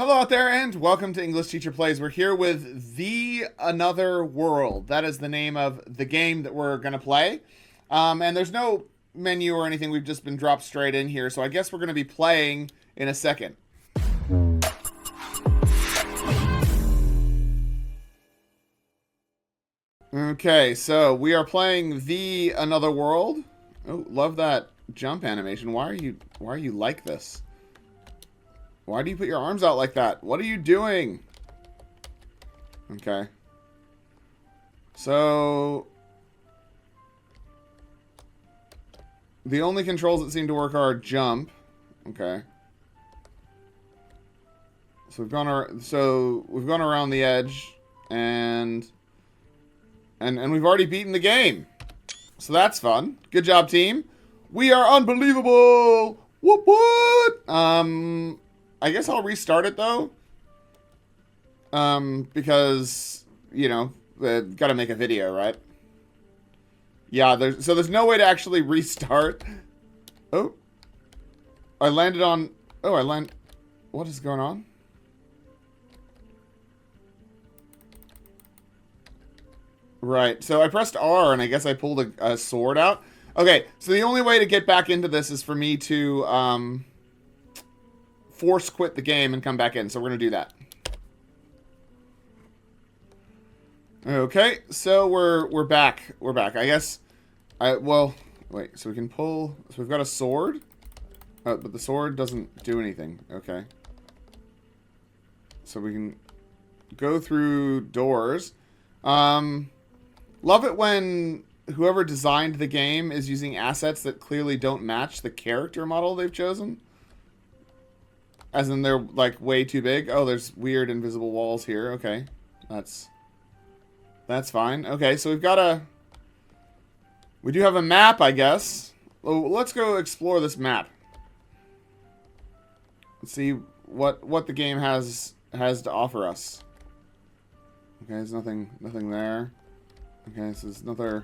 Hello out there and welcome to English Teacher Plays. We're here with The Another World. That is the name of the game that we're going to play. And there's no menu or anything. We've just been dropped straight in here. So I guess we're going to be playing in a second. Okay, so we are playing The Another World. Oh, love that jump animation. Why are you like this? Why do you put your arms out like that? What are you doing? Okay. So the only controls that seem to work are jump. Okay. So we've gone around the edge and we've already beaten the game. So that's fun. Good job, team. We are unbelievable. Whoop whoop. I guess I'll restart it, though. Because, you know, gotta make a video, right? Yeah, there's no way to actually restart. Oh. I landed on... Oh, what is going on? Right, so I pressed R, and I guess I pulled a sword out. Okay, so the only way to get back into this is for me to, force quit the game and come back in. So we're going to do that. Okay, so we're back. We're back. I guess well, wait, so we can pull, so we've got a sword. But the sword doesn't do anything. Okay. So we can go through doors. Love it when whoever designed the game is using assets that clearly don't match the character model they've chosen. As in they're, like, way too big. Oh, there's weird invisible walls here. Okay. That's fine. Okay, so we do have a map, I guess. Oh, let's go explore this map. Let's see what the game has to offer us. Okay, there's nothing there. Okay, this is another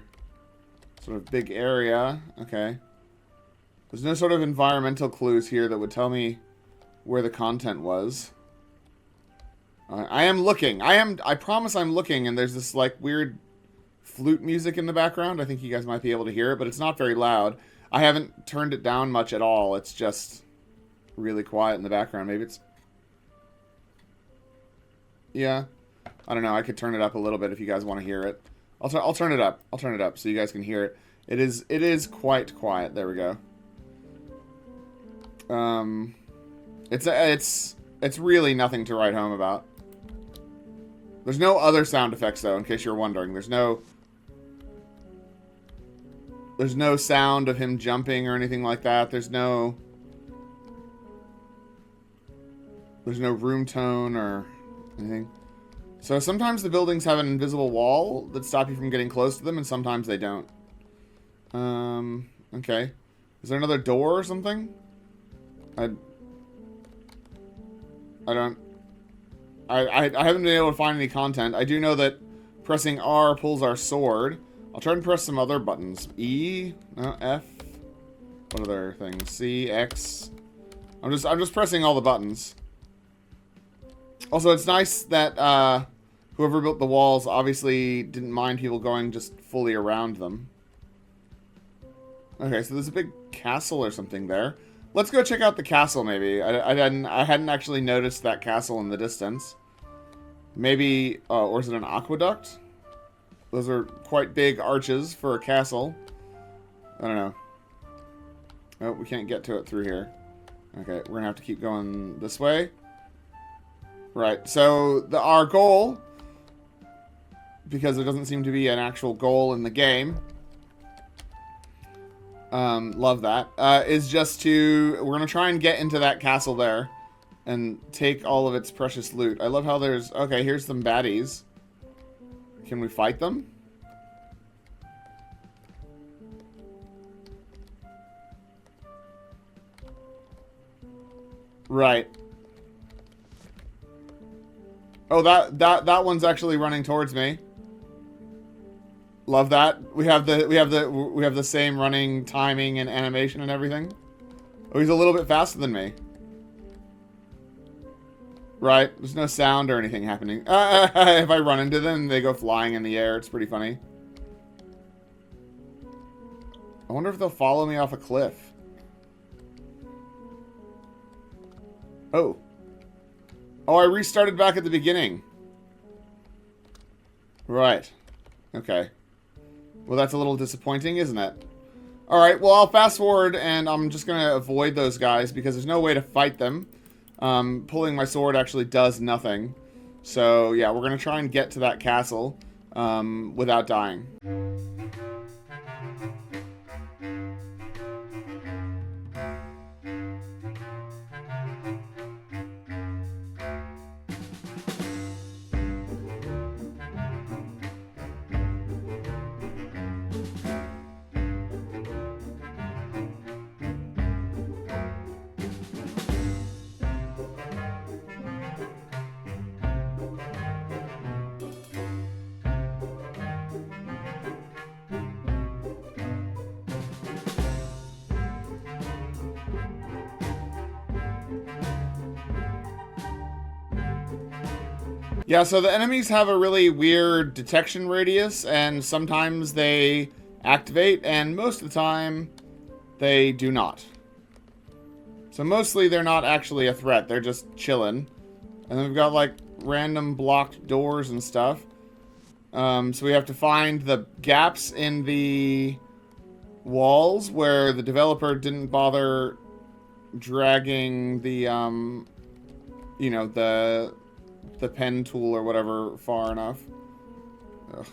sort of big area. Okay. There's no sort of environmental clues here that would tell me where the content was. I am looking. I promise I'm looking, and there's this, like, weird flute music in the background. I think you guys might be able to hear it, but it's not very loud. I haven't turned it down much at all. It's just really quiet in the background. Maybe it's... Yeah. I don't know. I could turn it up a little bit if you guys want to hear it. I'll turn it up. I'll turn it up so you guys can hear it. It is quite quiet. There we go. It's really nothing to write home about. There's no other sound effects, though, in case you're wondering. There's no sound of him jumping or anything like that. There's no room tone or anything. So sometimes the buildings have an invisible wall that stop you from getting close to them, and sometimes they don't. Okay. Is there another door or something? I haven't been able to find any content. I do know that pressing R pulls our sword. I'll try and press some other buttons. E, no, F. What other things? C, X. I'm just pressing all the buttons. Also, it's nice that whoever built the walls obviously didn't mind people going just fully around them. Okay, so there's a big castle or something there. Let's go check out the castle, maybe. I hadn't actually noticed that castle in the distance. Maybe, or is it an aqueduct? Those are quite big arches for a castle. I don't know. Oh, we can't get to it through here. Okay, we're gonna have to keep going this way. Right, so our goal, because there doesn't seem to be an actual goal in the game, love that, is just we're going to try and get into that castle there and take all of its precious loot. I love how okay, here's some baddies. Can we fight them? Right. Oh, that one's actually running towards me. Love that. We have the same running timing and animation and everything. Oh, he's a little bit faster than me. Right? There's no sound or anything happening. If I run into them, they go flying in the air. It's pretty funny. I wonder if they'll follow me off a cliff. Oh. Oh, I restarted back at the beginning. Right. Okay. Well, that's a little disappointing, isn't it? Alright, well, I'll fast forward, and I'm just going to avoid those guys, because there's no way to fight them. Pulling my sword actually does nothing. So, yeah, we're going to try and get to that castle without dying. Yeah, so the enemies have a really weird detection radius, and sometimes they activate, and most of the time, they do not. So mostly they're not actually a threat, they're just chilling. And then we've got, like, random blocked doors and stuff. So we have to find the gaps in the walls where the developer didn't bother dragging the, you know, the pen tool or whatever far enough. Ugh.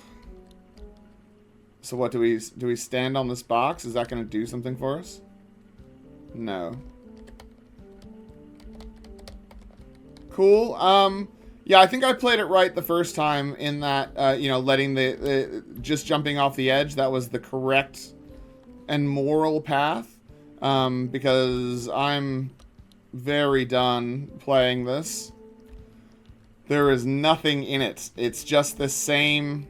So what, do we stand on this box? Is that going to do something for us? No. Cool. Yeah, I think I played it right the first time in that, you know, letting just jumping off the edge, that was the correct and moral path. Because I'm very done playing this. There is nothing in it. It's just the same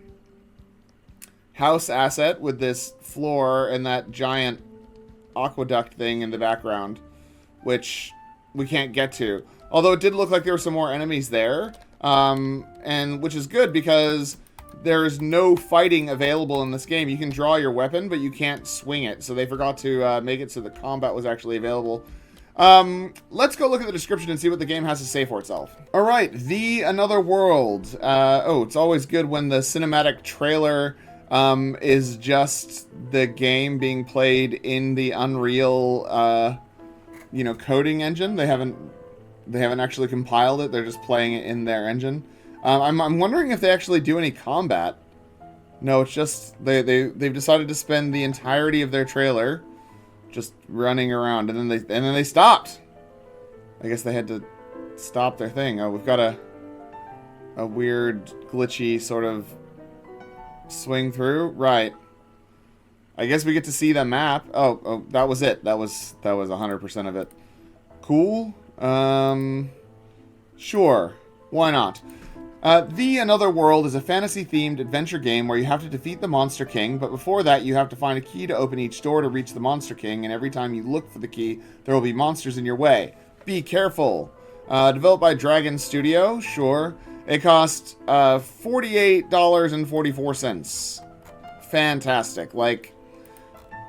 house asset with this floor and that giant aqueduct thing in the background, which we can't get to. Although it did look like there were some more enemies there, and which is good because there's no fighting available in this game. You can draw your weapon, but you can't swing it. So they forgot to make it so the combat was actually available. Let's go look at the description and see what the game has to say for itself. Alright, The Another World. Oh, it's always good when the cinematic trailer is just the game being played in the Unreal, you know, coding engine. They haven't actually compiled it. They're just playing it in their engine. I'm wondering if they actually do any combat. No, it's just they've decided to spend the entirety of their trailer just running around, and then they stopped. I guess they had to stop their thing. Oh, we've got a weird glitchy sort of swing through. Right. I guess we get to see the map. Oh, that was it. That was 100% of it. Cool. Sure. Why not? The Another World is a fantasy-themed adventure game where you have to defeat the Monster King, but before that you have to find a key to open each door to reach the Monster King, and every time you look for the key, there will be monsters in your way. Be careful. Developed by Dragon Studio, sure. It cost $48.44. Fantastic. Like,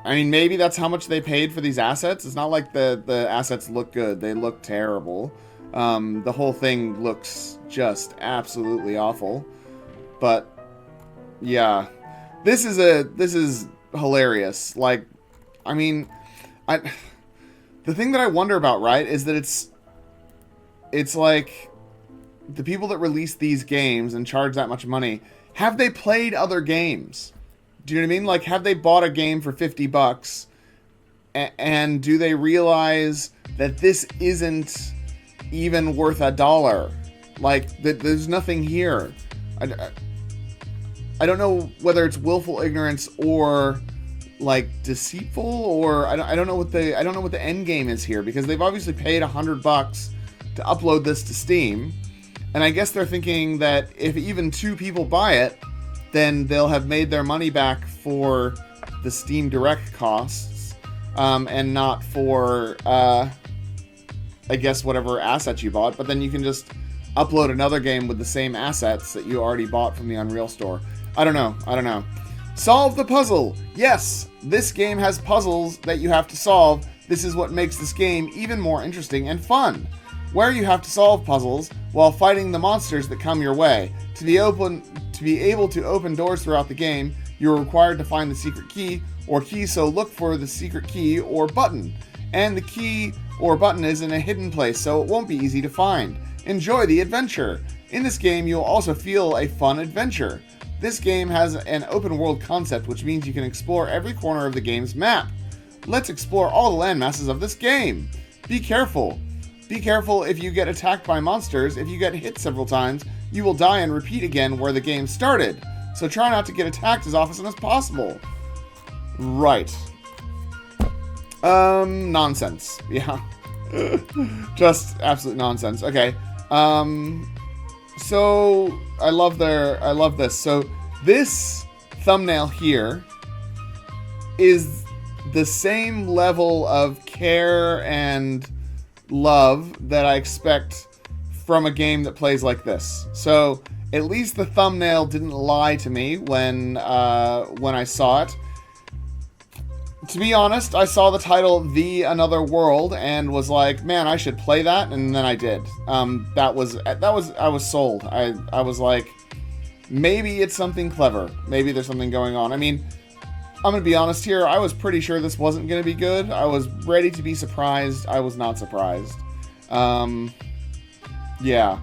I mean, maybe that's how much they paid for these assets. It's not like the assets look good. They look terrible. The whole thing looks just absolutely awful. But yeah, this is hilarious. Like, I mean, the thing that I wonder about, right, is that it's like the people that release these games and charge that much money, have they played other games? Do you know what I mean? Like, have they bought a game for $50 and do they realize that this isn't even worth $1? Like, there's nothing here. I don't know whether it's willful ignorance or like deceitful, or I don't know what the end game is here, because they've obviously paid $100 to upload this to Steam, and I guess they're thinking that if even 2 people buy it, then they'll have made their money back for the Steam Direct costs, and not for I guess whatever assets you bought. But then you can just upload another game with the same assets that you already bought from the Unreal Store. I don't know. Solve the puzzle. Yes, this game has puzzles that you have to solve. This is what makes this game even more interesting and fun, where you have to solve puzzles while fighting the monsters that come your way. To be able to open doors throughout the game, you're required to find the secret key or keys, so look for the secret key or button. And the key or button is in a hidden place, so it won't be easy to find. Enjoy the adventure. In this game, you'll also feel a fun adventure. This game has an open world concept, which means you can explore every corner of the game's map. Let's explore all the landmasses of this game. Be careful. Be careful if you get attacked by monsters. If you get hit several times, you will die and repeat again where the game started. So try not to get attacked as often as possible. Right. Nonsense. Yeah. Just absolute nonsense. Okay. So I love this. So this thumbnail here is the same level of care and love that I expect from a game that plays like this. So at least the thumbnail didn't lie to me when I saw it. To be honest, I saw the title The Another World and was like, man, I should play that, and then I did. I was sold. I was like, maybe it's something clever. Maybe there's something going on. I mean, I'm going to be honest here, I was pretty sure this wasn't going to be good. I was ready to be surprised. I was not surprised. Yeah.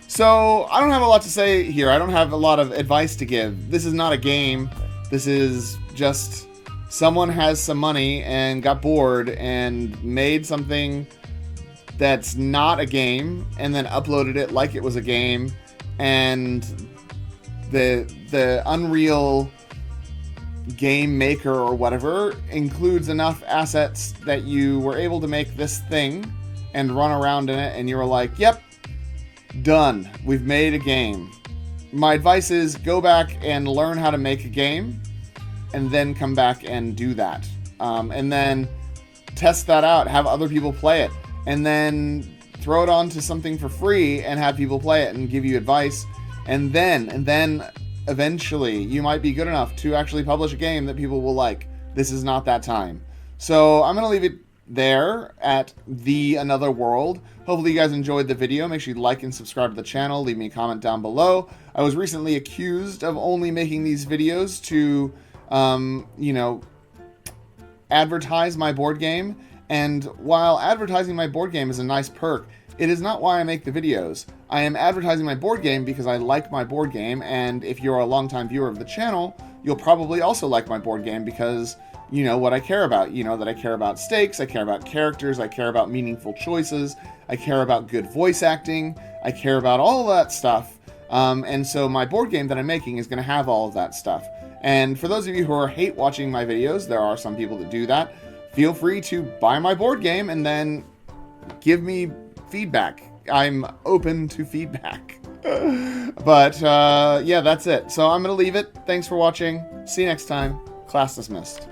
So, I don't have a lot to say here. I don't have a lot of advice to give. This is not a game. This is just someone has some money and got bored and made something that's not a game and then uploaded it like it was a game, and the Unreal game maker or whatever includes enough assets that you were able to make this thing and run around in it, and you were like, yep, done. We've made a game. My advice is go back and learn how to make a game, and then come back and do that. And then test that out, have other people play it, and then throw it onto something for free and have people play it and give you advice. And then eventually you might be good enough to actually publish a game that people will like. This is not that time. So I'm going to leave it there at The Another World. Hopefully you guys enjoyed the video. Make sure you like and subscribe to the channel. Leave me a comment down below. I was recently accused of only making these videos to advertise my board game. And while advertising my board game is a nice perk, it is not why I make the videos. I am advertising my board game because I like my board game, and if you're a longtime viewer of the channel, you'll probably also like my board game because you know what I care about. You know that I care about stakes, I care about characters, I care about meaningful choices, I care about good voice acting, I care about all that stuff. And so my board game that I'm making is going to have all of that stuff. And for those of you who hate watching my videos, there are some people that do that. Feel free to buy my board game and then give me feedback. I'm open to feedback. But yeah, that's it. So I'm going to leave it. Thanks for watching. See you next time. Class dismissed.